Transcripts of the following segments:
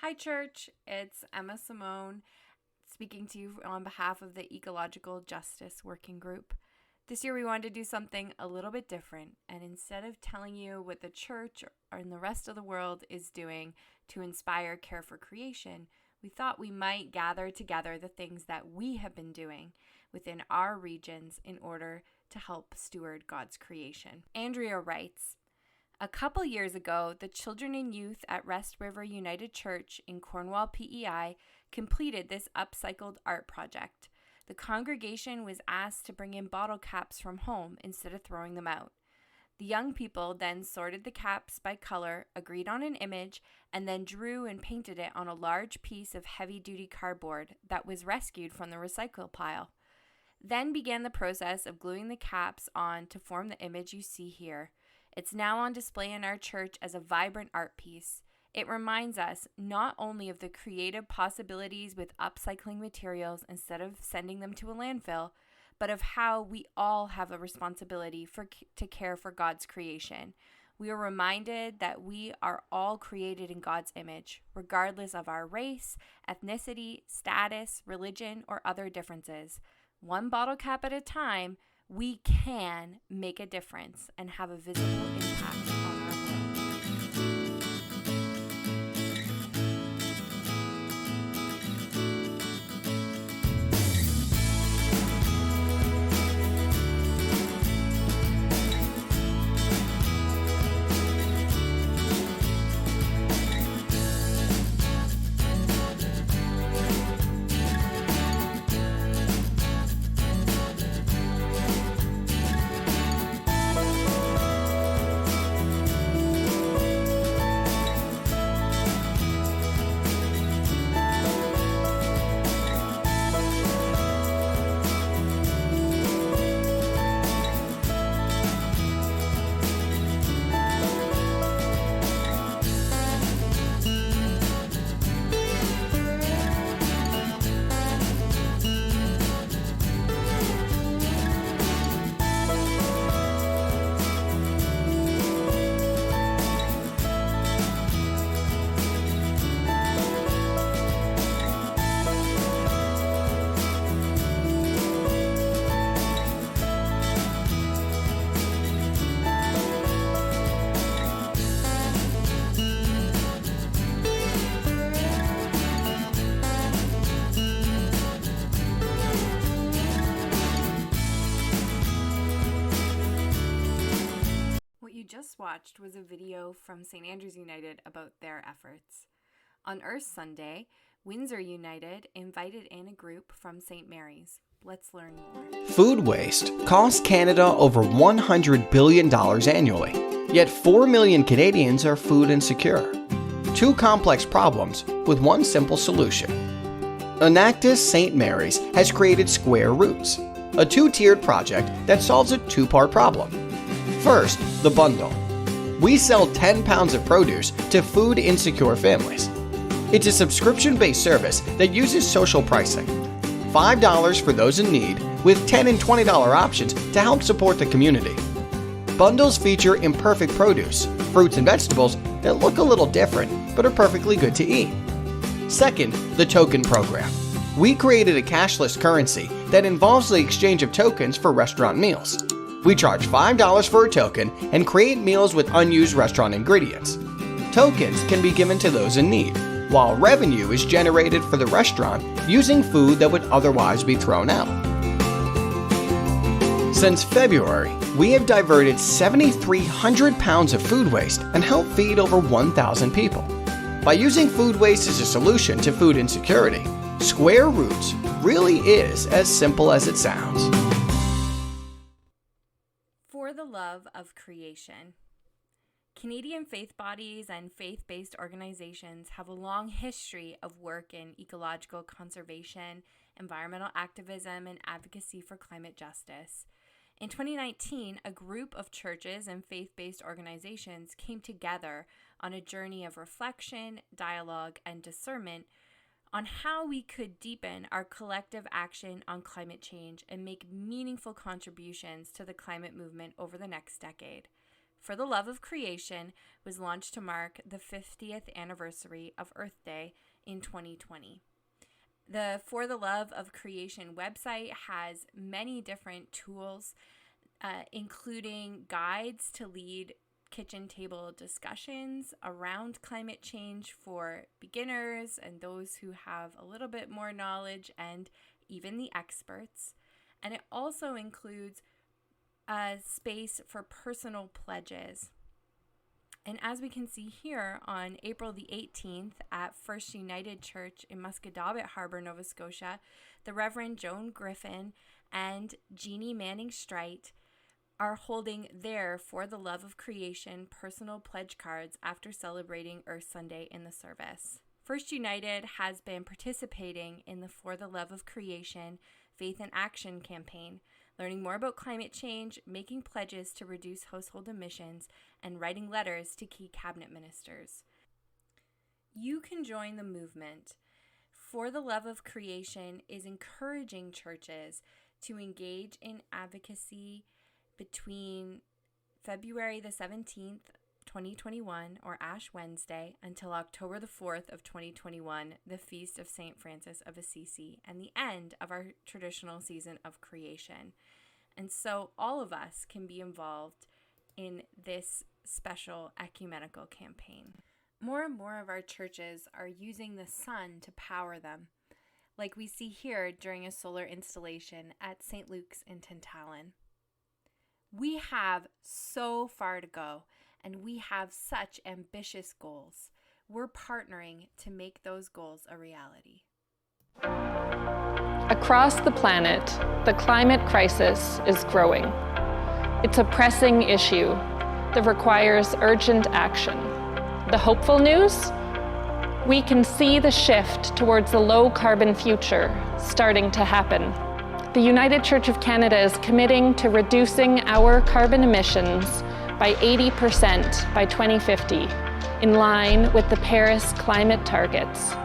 Hi, church. It's Emma Simone speaking to you on behalf of the Ecological Justice Working Group. This year, we wanted to do something a little bit different, and instead of telling you what the church and the rest of the world is doing to inspire care for creation, we thought we might gather together the things that we have been doing within our regions in order to help steward God's creation. Andrea writes, a couple years ago, the children and youth at Rest River United Church in Cornwall, PEI, completed this upcycled art project. The congregation was asked to bring in bottle caps from home instead of throwing them out. The young people then sorted the caps by color, agreed on an image, and then drew and painted it on a large piece of heavy-duty cardboard that was rescued from the recycle pile. Then began the process of gluing the caps on to form the image you see here. It's now on display in our church as a vibrant art piece. It reminds us not only of the creative possibilities with upcycling materials instead of sending them to a landfill, but of how we all have a responsibility to care for God's creation. We are reminded that we are all created in God's image, regardless of our race, ethnicity, status, religion, or other differences. One bottle cap at a time, we can make a difference and have a visible impact on our world. Just watched was a video from St. Andrews United about their efforts. On Earth Sunday, Windsor United invited in a group from St. Mary's. Let's learn more. Food waste costs Canada over $100 billion annually, yet 4 million Canadians are food insecure. Two complex problems with one simple solution. Enactus St. Mary's has created Square Roots, a two-tiered project that solves a two-part problem. First, the bundle. We sell 10 pounds of produce to food insecure families. It's a subscription-based service that uses social pricing. $5 for those in need, with $10 and $20 options to help support the community. Bundles feature imperfect produce, fruits and vegetables that look a little different but are perfectly good to eat. Second, the token program. We created a cashless currency that involves the exchange of tokens for restaurant meals. We charge $5 for a token and create meals with unused restaurant ingredients. Tokens can be given to those in need, while revenue is generated for the restaurant using food that would otherwise be thrown out. Since February, we have diverted 7,300 pounds of food waste and helped feed over 1,000 people. By using food waste as a solution to food insecurity, Square Roots really is as simple as it sounds. For the love of creation. Canadian faith bodies and faith-based organizations have a long history of work in ecological conservation, environmental activism, and advocacy for climate justice. In 2019, a group of churches and faith-based organizations came together on a journey of reflection, dialogue, and discernment on how we could deepen our collective action on climate change and make meaningful contributions to the climate movement over the next decade. For the Love of Creation was launched to mark the 50th anniversary of Earth Day in 2020. The For the Love of Creation website has many different tools, including guides to lead kitchen table discussions around climate change for beginners and those who have a little bit more knowledge, and even the experts. And it also includes a space for personal pledges. And as we can see here, on April the 18th at First United Church in Musquodoboit Harbor, Nova Scotia, the Reverend Joan Griffin and Jeannie Manning Strite are holding their For the Love of Creation personal pledge cards after celebrating Earth Sunday in the service. First United has been participating in the For the Love of Creation Faith in Action campaign, learning more about climate change, making pledges to reduce household emissions, and writing letters to key cabinet ministers. You can join the movement. For the Love of Creation is encouraging churches to engage in advocacy between February the 17th, 2021, or Ash Wednesday, until October the 4th of 2021, the Feast of St. Francis of Assisi, and the end of our traditional season of creation. And so all of us can be involved in this special ecumenical campaign. More and more of our churches are using the sun to power them, like we see here during a solar installation at St. Luke's in Tantallon. We have so far to go, and we have such ambitious goals. We're partnering to make those goals a reality. Across the planet, the climate crisis is growing. It's a pressing issue that requires urgent action. The hopeful news? We can see the shift towards a low-carbon future starting to happen. The United Church of Canada is committing to reducing our carbon emissions by 80% by 2050, in line with the Paris climate targets.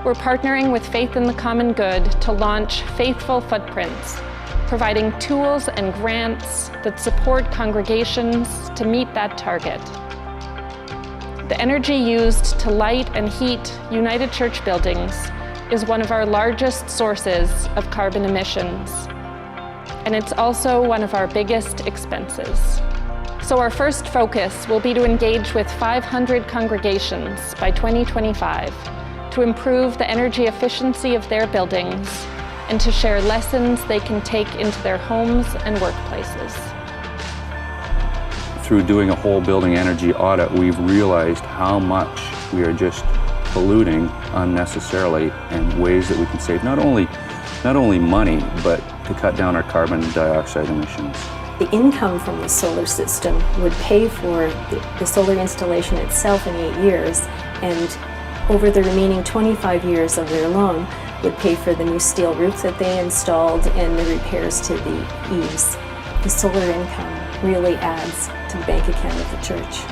We're partnering with Faith in the Common Good to launch Faithful Footprints, providing tools and grants that support congregations to meet that target. The energy used to light and heat United Church buildings is one of our largest sources of carbon emissions, and it's also one of our biggest expenses. So our first focus will be to engage with 500 congregations by 2025 to improve the energy efficiency of their buildings and to share lessons they can take into their homes and workplaces. Through doing a whole building energy audit, we've realized how much we are just polluting unnecessarily, and ways that we can save not only money, but to cut down our carbon dioxide emissions. The income from the solar system would pay for the solar installation itself in 8 years, and over the remaining 25 years of their loan would pay for the new steel roof that they installed and the repairs to the eaves. The solar income really adds to the bank account of the church.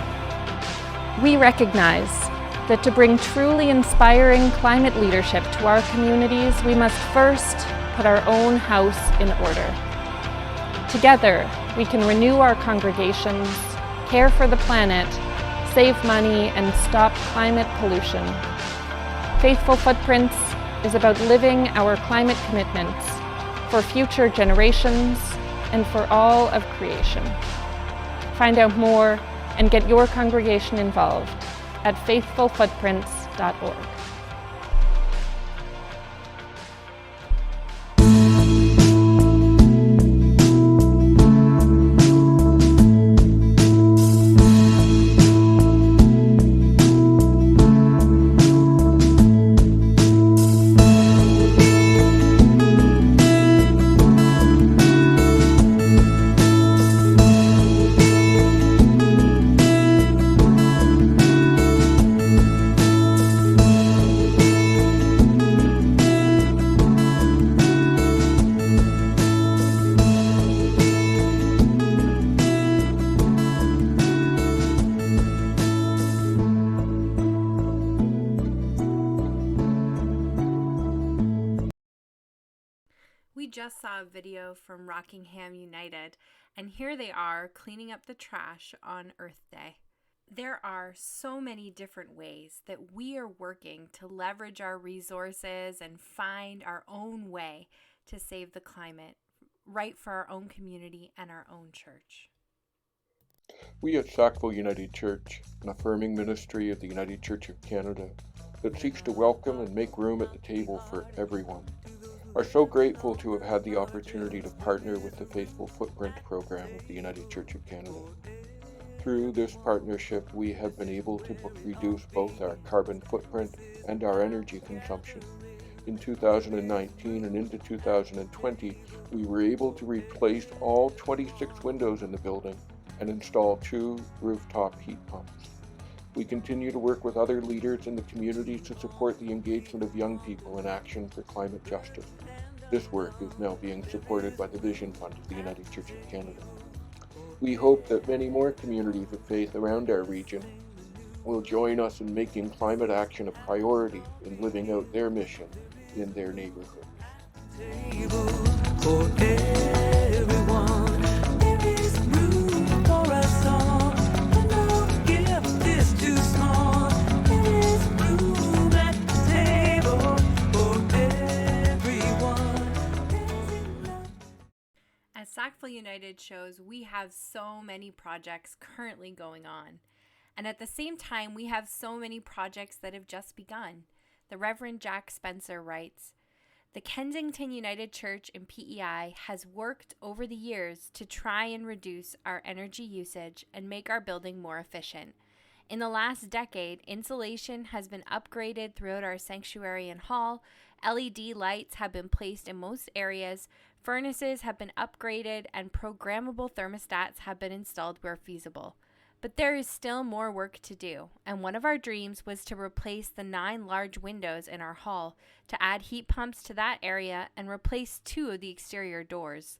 We recognize that to bring truly inspiring climate leadership to our communities, we must first put our own house in order. Together, we can renew our congregations, care for the planet, save money, and stop climate pollution. Faithful Footprints is about living our climate commitments for future generations and for all of creation. Find out more and get your congregation involved at faithfulfootprints.org. We just saw a video from Rockingham United, And here they are cleaning up the trash on Earth Day. There are so many different ways that we are working to leverage our resources and find our own way to save the climate, right for our own community and our own church. We at Sackville United Church, an affirming ministry of the United Church of Canada that seeks to welcome and make room at the table for everyone, are so grateful to have had the opportunity to partner with the Faithful Footprint program of the United Church of Canada. Through this partnership, we have been able to reduce both our carbon footprint and our energy consumption. In 2019 and into 2020, we were able to replace all 26 windows in the building and install 2 rooftop heat pumps. We continue to work with other leaders in the community to support the engagement of young people in action for climate justice. This work is now being supported by the Vision Fund of the United Church of Canada. We hope that many more communities of faith around our region will join us in making climate action a priority in living out their mission in their neighborhoods. As Sackville United shows, we have so many projects currently going on. And at the same time, we have so many projects that have just begun. The Reverend Jack Spencer writes, "The Kensington United Church in PEI has worked over the years to try and reduce our energy usage and make our building more efficient. In the last decade, insulation has been upgraded throughout our sanctuary and hall, LED lights have been placed in most areas, furnaces have been upgraded, and programmable thermostats have been installed where feasible. But there is still more work to do, and one of our dreams was to replace the 9 large windows in our hall, to add heat pumps to that area, and replace 2 of the exterior doors.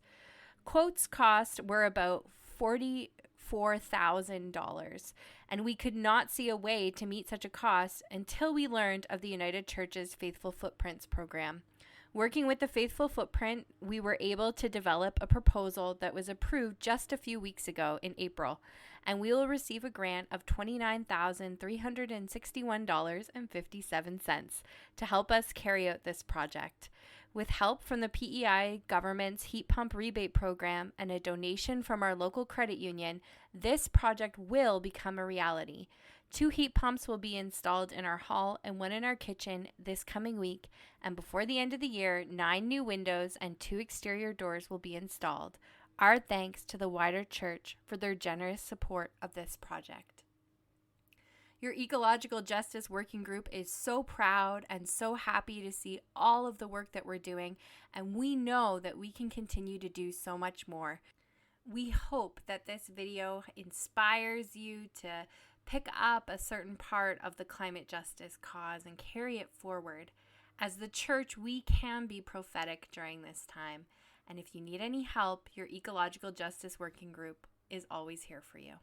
Quotes cost were about $44,000, and we could not see a way to meet such a cost until we learned of the United Church's Faithful Footprints program. Working with the Faithful Footprint, we were able to develop a proposal that was approved just a few weeks ago in April, and we will receive a grant of $29,361.57 to help us carry out this project. With help from the PEI government's heat pump rebate program and a donation from our local credit union, this project will become a reality. 2 heat pumps will be installed in our hall and 1 in our kitchen this coming week, and before the end of the year, 9 new windows and 2 exterior doors will be installed. Our thanks to the wider church for their generous support of this project." Your Ecological Justice Working Group is so proud and so happy to see all of the work that we're doing, and we know that we can continue to do so much more. We hope that this video inspires you to pick up a certain part of the climate justice cause and carry it forward. As the church, we can be prophetic during this time. And if you need any help, your Ecological Justice Working Group is always here for you.